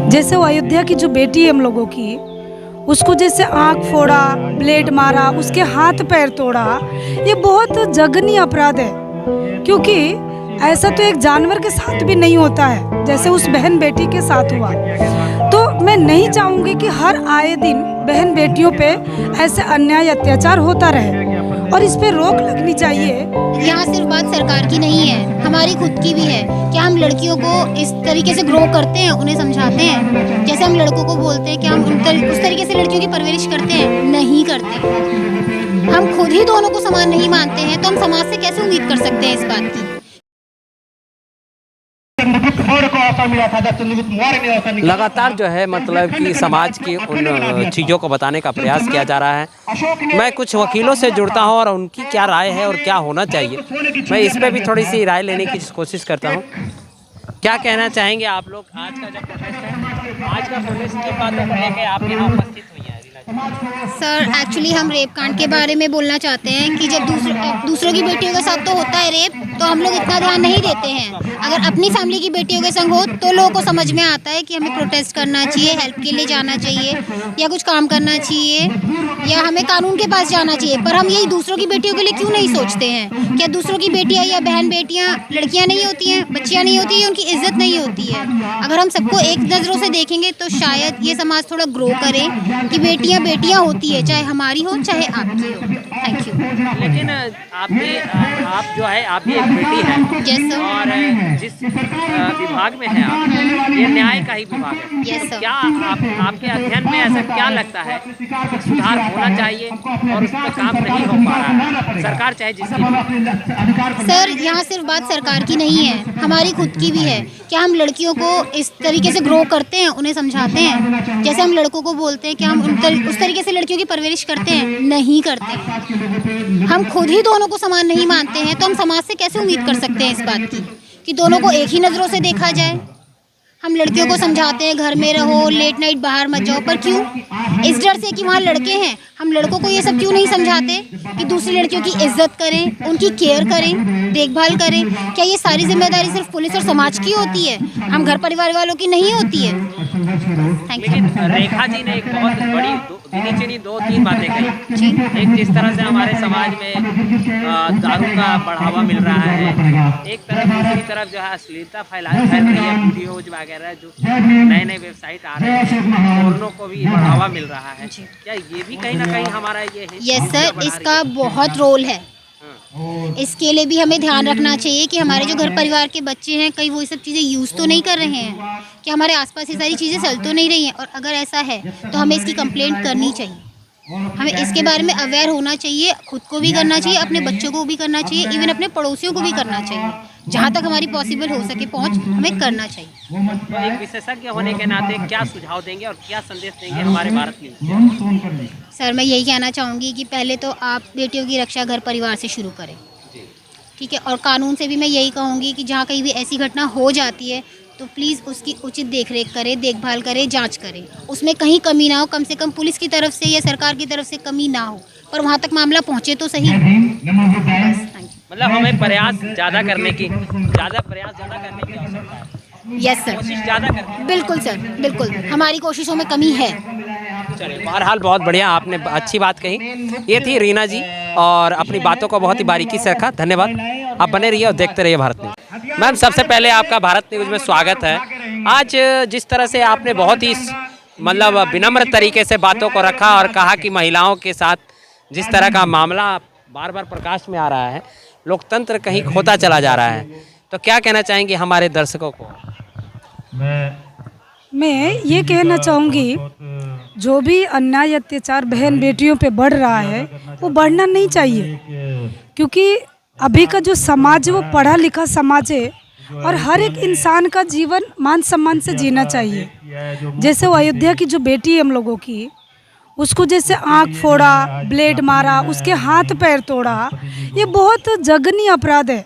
जैसे वो अयोध्या की जो बेटी है हम लोगों की, उसको जैसे आँख फोड़ा, ब्लेड मारा, उसके हाथ पैर तोड़ा, ये बहुत जघन्य अपराध है। क्योंकि ऐसा तो एक जानवर के साथ भी नहीं होता है जैसे उस बहन बेटी के साथ हुआ। तो मैं नहीं चाहूँगी कि हर आए दिन बहन बेटियों पे ऐसे अन्याय अत्याचार होता रहे और इस पे रोक लगनी चाहिए। यहाँ सिर्फ बात सरकार की नहीं है, हमारी खुद की भी है। क्या हम लड़कियों को इस तरीके से ग्रो करते हैं, उन्हें समझाते हैं? जैसे हम लड़कों को बोलते हैं कि हम उस तरीके से लड़कियों की परवरिश करते हैं? नहीं करते। हम खुद ही दोनों को समान नहीं मानते हैं तो हम समाज से कैसे उम्मीद कर सकते हैं इस बात की? लगातार जो है मतलब कि समाज की उन चीज़ों को बताने का प्रयास किया जा रहा है। मैं कुछ वकीलों से जुड़ता हूं और उनकी क्या राय है और क्या होना चाहिए, मैं इस पर भी थोड़ी सी राय लेने की कोशिश करता हूं। क्या कहना चाहेंगे आप लोग? आज का जो प्रोटेस्ट है, आज का प्रोटेस्ट की बातों को लेकर आप यहाँ उपस्थित हुई हैं? सर एक्चुअली हम रेप कांड के बारे में बोलना चाहते हैं कि जब दूसरों की बेटियों के साथ तो होता है रेप, तो हम लोग इतना ध्यान नहीं देते हैं। अगर अपनी फैमिली की बेटियों के संग हो तो लोगों को समझ में आता है कि हमें प्रोटेस्ट करना चाहिए, हेल्प के लिए जाना चाहिए या कुछ काम करना चाहिए या हमें कानून के पास जाना चाहिए। पर हम यही दूसरों की बेटियों के लिए क्यों नहीं सोचते हैं? क्या दूसरों की बेटियाँ या बहन बेटियाँ लड़कियाँ नहीं होती हैं, बच्चियाँ नहीं होती हैं, उनकी इज्जत नहीं होती है? अगर हम सबको एक नज़रों से देखेंगे तो शायद ये समाज थोड़ा ग्रो करे कि बेटियाँ बेटियाँ होती है, चाहे हमारी हो चाहे आपकी हो। Thank you. लेकिन आप जो है, आप भी एक बेटी है और जिस विभाग में है आप, ये न्याय का ही विभाग है। क्या आपके अध्ययन में ऐसा क्या लगता है कि सुधार होना चाहिए और उस पर काम नहीं हो पा रहा है, सरकार चाहे जिसकी? सर यहाँ सिर्फ बात सरकार की नहीं है, हमारी खुद की भी है। क्या हम लड़कियों को इस तरीके से ग्रो करते हैं, उन्हें समझाते हैं? जैसे हम लड़कों को बोलते हैं कि हम उस तरीके से लड़कियों की परवरिश करते हैं? नहीं करते। हम खुद ही दोनों को समान नहीं मानते हैं तो हम समाज से कैसे उम्मीद कर सकते हैं इस बात की कि दोनों को एक ही नज़रों से देखा जाए? हम लड़कियों को समझाते हैं घर में रहो, लेट नाइट बाहर मत जाओ, पर क्यों? इस डर से कि वहाँ लड़के हैं। हम लड़कों को ये सब क्यों नहीं समझाते कि दूसरी लड़कियों की इज्जत करें, उनकी केयर करें, देखभाल करें? क्या ये सारी जिम्मेदारी सिर्फ पुलिस और समाज की होती है, हम घर परिवार वालों की नहीं होती है? लेकिन रेखा जी ने एक बहुत बड़ी दो तीन बातें कही। एक, जिस तरह से हमारे समाज में दारू का बढ़ावा मिल रहा है, एक तरफ दूसरी तरफ जो है अश्लीलता फैल रही है, वीडियोज वगैरह जो नए वेबसाइट आ रहे हैं, दोनों को भी बढ़ावा मिल रहा है। क्या ये भी कहीं ना कहीं हमारा ये है? यस सर, इसका बहुत रोल है। इसके लिए भी हमें ध्यान रखना चाहिए कि हमारे जो घर परिवार के बच्चे हैं कहीं वो ये सब चीज़ें यूज़ तो नहीं कर रहे हैं, कि हमारे आसपास ये सारी चीज़ें चल तो नहीं रही हैं। और अगर ऐसा है तो हमें इसकी कंप्लेंट करनी चाहिए, हमें इसके बारे में अवेयर होना चाहिए, खुद को भी करना चाहिए, अपने बच्चों को भी करना चाहिए, इवन अपने पड़ोसियों को भी करना चाहिए। जहाँ तक हमारी पॉसिबल हो सके पहुँच हमें करना चाहिए। तो एक विशेषज्ञ होने के नाते क्या सुझाव देंगे और क्या संदेश देंगे हमारे भारत में? सर मैं यही कहना चाहूँगी कि पहले तो आप बेटियों की रक्षा घर परिवार से शुरू करें, ठीक है? और कानून से भी मैं यही कहूँगी कि जहाँ कहीं भी ऐसी घटना हो जाती है तो प्लीज़ उसकी उचित देखरेख करें, देखभाल करें, जांच करें, उसमें कहीं कमी ना हो। कम से कम पुलिस की तरफ से या सरकार की तरफ से कमी ना हो, पर वहाँ तक मामला पहुँचे तो सही। मतलब हमें प्रयास ज़्यादा करने की आवश्यकता है। यस सर, कोशिश ज़्यादा करनी। बिल्कुल सर, बिल्कुल हमारी कोशिशों में कमी है। चलिए, बहरहाल बहुत बढ़िया, आपने अच्छी बात कही। ये थी रीना जी और अपनी बातों को बहुत ही बारीकी से रखा। धन्यवाद। आप बने रहिए और देखते रहिए भारत न्यूज़। मैम, सबसे पहले आपका भारत न्यूज़ में स्वागत है। आज जिस तरह से आपने बहुत ही मतलब विनम्र तरीके से बातों को रखा और कहा कि महिलाओं के साथ जिस तरह का मामला बार बार प्रकाश में आ रहा है, लोकतंत्र कहीं खोता चला जा रहा है, तो क्या कहना चाहेंगे हमारे दर्शकों को? मैं ये कहना चाहूँगी, जो भी अन्याय अत्याचार बहन बेटियों पे बढ़ रहा है वो बढ़ना नहीं चाहिए। क्योंकि अभी का जो समाज है वो पढ़ा लिखा समाज है और हर एक इंसान का जीवन मान सम्मान से जीना चाहिए। जैसे वो अयोध्या की जो बेटी है हम लोगों की, उसको जैसे आँख फोड़ा, ब्लेड मारा, उसके हाथ पैर तोड़ा, ये बहुत जघन्य अपराध है।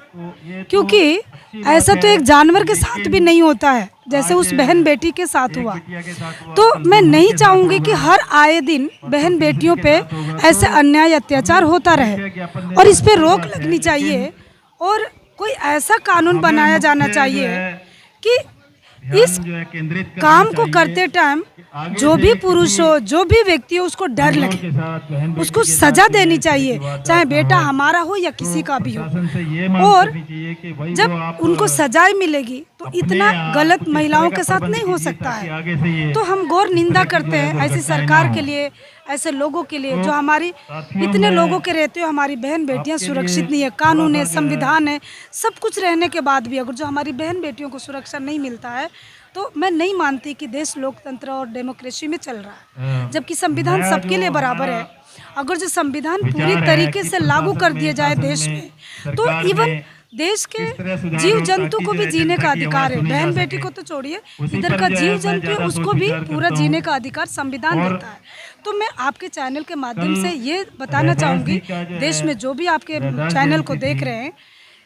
क्योंकि ऐसा तो एक जानवर के साथ भी नहीं होता है जैसे उस बहन बेटी के साथ हुआ। तो मैं नहीं चाहूँगी कि हर आए दिन बहन बेटियों पे ऐसे अन्याय अत्याचार होता रहे और इस पे रोक लगनी चाहिए और कोई ऐसा कानून बनाया जाना चाहिए कि इस काम को करते टाइम जो भी पुरुष हो, जो भी व्यक्ति हो, उसको डर लगे, उसको सजा देनी चाहिए, चाहे बेटा हमारा हो या किसी का भी हो। और जब उनको सजाएं मिलेगी तो इतना गलत महिलाओं के साथ नहीं हो सकता है। तो हम घोर निंदा करते हैं ऐसी सरकार के लिए, ऐसे लोगों के लिए जो हमारी इतने लोगों के रहते हो हमारी बहन बेटियां सुरक्षित नहीं है। कानून है, संविधान है, सब कुछ रहने के बाद भी अगर जो हमारी बहन बेटियों को सुरक्षा नहीं मिलता है तो मैं नहीं मानती कि देश लोकतंत्र और डेमोक्रेसी में चल रहा है। जबकि संविधान सबके लिए बराबर है। अगर जो संविधान पूरी तरीके से लागू कर दिया जाए देश में, तो इवन देश के जीव जंतु को भी जीने का अधिकार है। बहन बेटी को तो छोड़िए, इधर का जीव जंतु है उसको भी पूरा जीने का अधिकार संविधान देता है। तो मैं आपके चैनल के माध्यम से ये बताना चाहूँगी, देश में जो भी आपके चैनल को देख रहे हैं,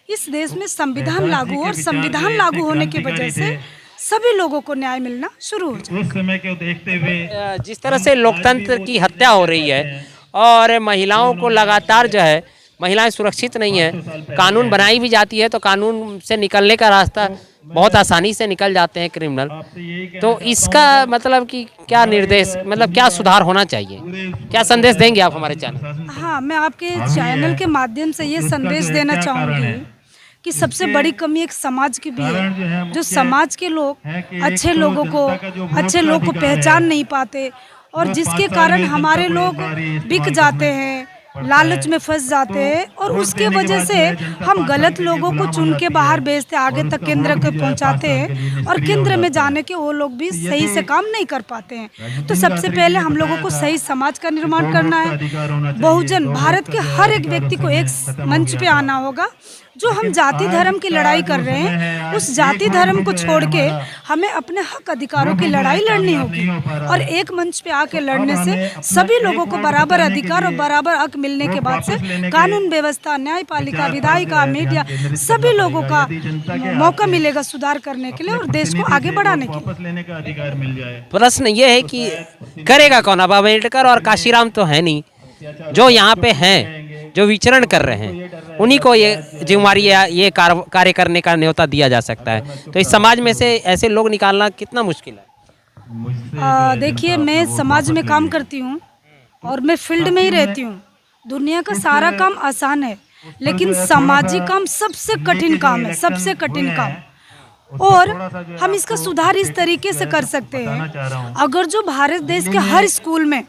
इस देश में संविधान लागू, और संविधान लागू होने की वजह से सभी लोगों को न्याय मिलना शुरू हो जाए। उस समय को देखते हुए जिस तरह से लोकतंत्र की हत्या हो रही है और महिलाओं को लगातार जो है महिलाएं सुरक्षित नहीं है, कानून बनाई भी जाती है तो कानून से निकलने का रास्ता बहुत आसानी से निकल जाते हैं क्रिमिनल। तो इसका मतलब कि क्या निर्देश, मतलब क्या सुधार होना चाहिए, क्या संदेश देंगे आप हमारे चैनल? हाँ, मैं आपके चैनल के माध्यम से ये संदेश देना चाहूँगी कि सबसे बड़ी कमी एक समाज की भी है। जो समाज के लोग अच्छे लोगों को पहचान नहीं पाते, और जिसके कारण हमारे लोग बिक जाते हैं, लालच में फंस जाते हैं, और उसके वजह से हम गलत लोगों को चुन के बाहर भेजते, आगे तक केंद्र को पहुंचाते हैं, और केंद्र में जाने के वो लोग भी सही से काम नहीं कर पाते हैं। तो सबसे पहले हम लोगों को सही समाज का निर्माण करना है। बहुजन भारत के हर एक व्यक्ति को एक मंच पे आना होगा। जो हम जाति धर्म की लड़ाई कर रहे हैं, उस जाति धर्म को छोड़ के हमें अपने हक अधिकारों की लड़ाई लड़नी होगी, और एक मंच पे आके लड़ने से सभी लोगों को बराबर अधिकार और बराबर हक मिलने के बाद से कानून व्यवस्था, न्यायपालिका, विधायिका, मीडिया, सभी लोगों का मौका मिलेगा सुधार करने के लिए और देश को आगे बढ़ाने के लिए। प्रश्न ये है कि करेगा कौन? अब अम्बेडकर और काशीराम तो है नहीं, जो यहाँ पे हैं, जो विचरण कर रहे हैं, उन्हीं को ये जिम्मेवारी या ये कार्य करने का न्योता दिया जा सकता है। तो इस समाज में से ऐसे लोग निकालना कितना मुश्किल है? देखिए, मैं समाज में काम करती हूँ और मैं फील्ड में ही रहती हूँ। दुनिया का सारा काम आसान है, लेकिन सामाजिक काम सबसे कठिन काम है, सबसे कठिन काम। और हम इसका सुधार इस तरीके से कर सकते हैं, अगर जो भारत देश के हर स्कूल में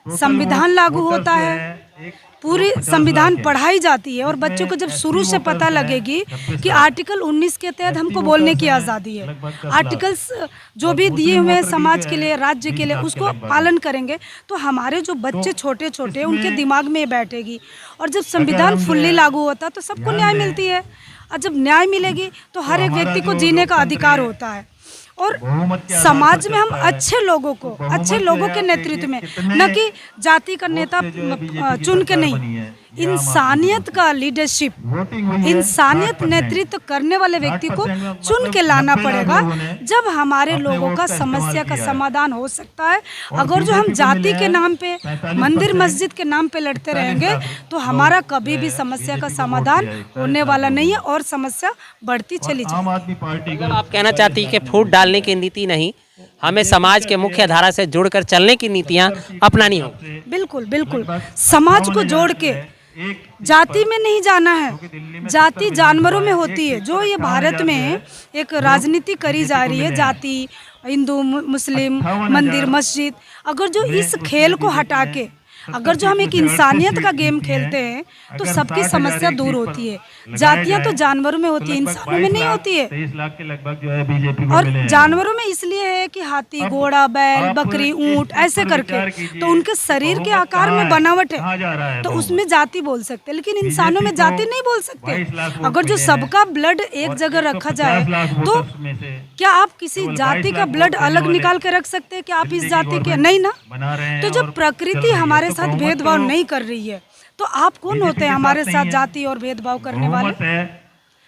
संविधान लागू होता है, पूरी संविधान पढ़ाई जाती है, और बच्चों को जब शुरू से पता लगेगी कि आर्टिकल 19 के तहत हमको बोलने की आज़ादी है, आर्टिकल्स जो भी दिए हुए हैं समाज के लिए, राज्य के लिए, उसको पालन करेंगे, तो हमारे जो बच्चे छोटे छोटे उनके दिमाग में बैठेगी। और जब संविधान फुल्ली लागू होता है तो सबको न्याय मिलती है, और जब न्याय मिलेगी तो हर एक व्यक्ति को जीने का अधिकार होता है। और समाज में हम अच्छे लोगों के नेतृत्व में, न कि जाति का नेता चुन के नहीं, इंसानियत का लीडरशिप, इंसानियत नेतृत्व करने वाले व्यक्ति को चुन के लाना पड़ेगा, जब हमारे लोगों का समस्या का समाधान हो सकता है। अगर जो हम जाति के नाम पे, मंदिर मस्जिद के नाम पे लड़ते रहेंगे तो हमारा कभी भी समस्या का समाधान होने वाला नहीं है, और समस्या बढ़ती चली जाएगी। आप कहना चाहती है कि फूट डालने की नीति नहीं, हमें समाज के मुख्य धारा से जुड़कर चलने की नीतियां अपनानी होंगी। बिल्कुल बिल्कुल, समाज को जोड़ के, जाति में नहीं जाना है। जाति जानवरों में होती है। जो ये भारत में एक राजनीति करी जा रही है, जाति, हिंदू, मुस्लिम, मंदिर, मस्जिद, अगर जो इस खेल को हटा के अगर जो हम एक इंसानियत का गेम खेलते हैं तो सबकी समस्या दूर होती है। जातियां तो जानवरों में होती है, इंसानों में नहीं होती है। 23 लाख के लगभग जो है बीजेपी को और मिले हैं। जानवरों में इसलिए है कि हाथी, घोड़ा, बैल, बकरी, ऊंट ऐसे करके, तो उनके शरीर के आकार में बनावट है, तो उसमें जाति बोल सकते हैं, लेकिन इंसानों में जाति नहीं बोल सकते। अगर जो सबका ब्लड एक जगह रखा जाए तो क्या आप किसी जाति का ब्लड अलग निकाल के रख सकते हैं कि आप इस जाति के? नहीं ना। तो जब प्रकृति हमारे साथ भेदभाव नहीं कर रही है तो आप कौन होते हैं हमारे साथ जाति और भेदभाव करने वाले?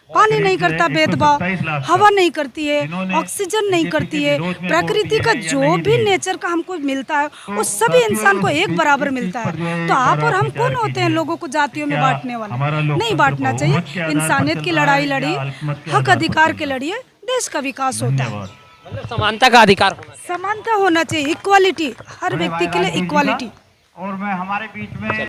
पानी नहीं करता भेदभाव, हवा नहीं करती है, ऑक्सीजन नहीं करती है, प्रकृति का जो भी नेचर का हमको मिलता है वो सभी इंसान को एक बराबर मिलता है। तो आप और हम कौन होते हैं लोगों को जातियों में बांटने वाले? नहीं बांटना चाहिए। इंसानियत की लड़ाई लड़िए, हक अधिकार के लड़िए, देश का विकास होता है। मतलब समानता का अधिकार होना चाहिए। समानता होना चाहिए, इक्वालिटी, हर व्यक्ति के लिए इक्वालिटी। और मैं हमारे बीच में